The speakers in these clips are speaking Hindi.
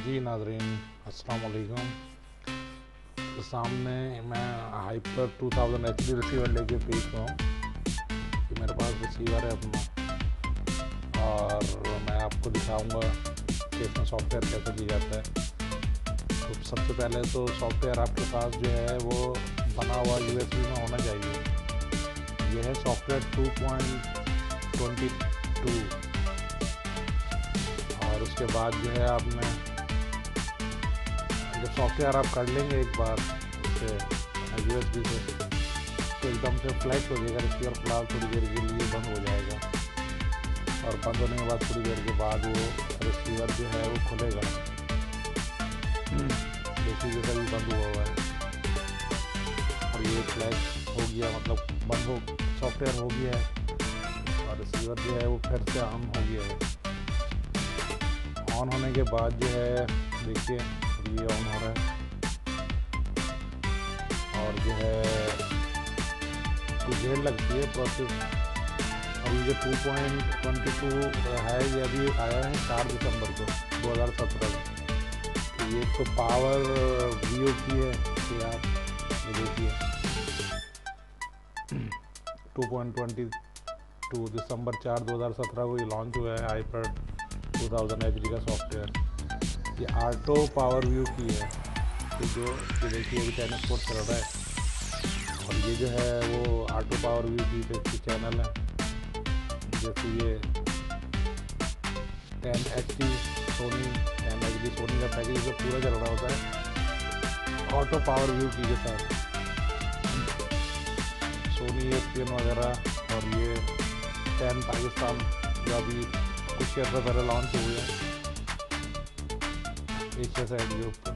जी नाज़रीन, अस्सलाम वालेकुम। तो सामने मैं हाइपर 2000 HD रिसीवर लेके पेश हुआ हूँ कि मेरे पास रिसीवर है अपना, और मैं आपको दिखाऊंगा कि इसमें सॉफ्टवेयर कैसे लिया जाता है। तो सबसे पहले तो सॉफ्टवेयर आपके पास जो है वो बना हुआ USB में होना चाहिए। यह है सॉफ्टवेयर 2.22, और उसके बाद जो है आपने जब सॉफ्टवेयर आप कर लेंगे एक बार उसे USB से, तो एकदम से फ्लैश हो जाएगा रिसीवर। फिलहाल थोड़ी देर के लिए बंद हो जाएगा, और बंद होने के बाद थोड़ी देर के बाद वो रिसीवर जो है वो खुलेगा, जैसे जैसा भी बंद हुआ है। और ये फ्लैश हो गया, मतलब बंद हो, सॉफ्टवेयर हो गया है, और रिसीवर जो है वो फिर से ऑन हो गया है। ऑन होने के बाद जो है देखिए ये ऑन हो रहा है, और जो है कुछ देर लगती है प्रोसेस। और ये जो 2.22 है ये अभी आया है 4 दिसंबर को 2017 में। तो ये तो पावर व्यू की है कि आप ये देखिए 2.22 दिसंबर 4 2017 को ये लॉन्च हुआ है हाइपर 2000 HD का सॉफ्टवेयर। ये ऑटो पावर व्यू की है, तो जो ये देखिए अभी चैनल कोड चल रहा है, और ये जो है वो ऑटो पावर व्यू की चैनल है। जैसे ये 10 HD सोनी 10 HD सोनी का पैकेज जो पूरा चल रहा होता है ऑटो पावर व्यू की के साथ, सोनी ESPN वगैरह। और ये 10 पाकिस्तान जो अभी कुछ चैप्टर पहले लॉन्च हुए हैं एशिया साइड के ऊपर,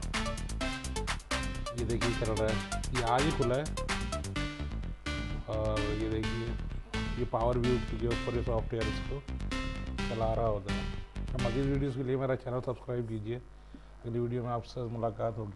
ये देखिए चल रहा है, ये आज ही खुला है। और ये देखिए ये पावर व्यू के ऊपर ये सॉफ्टवेयर इसको चला रहा होता है। तो मज़ीद वीडियोज़ के लिए मेरा चैनल सब्सक्राइब कीजिए। अगली वीडियो में आपसे मुलाकात होगी।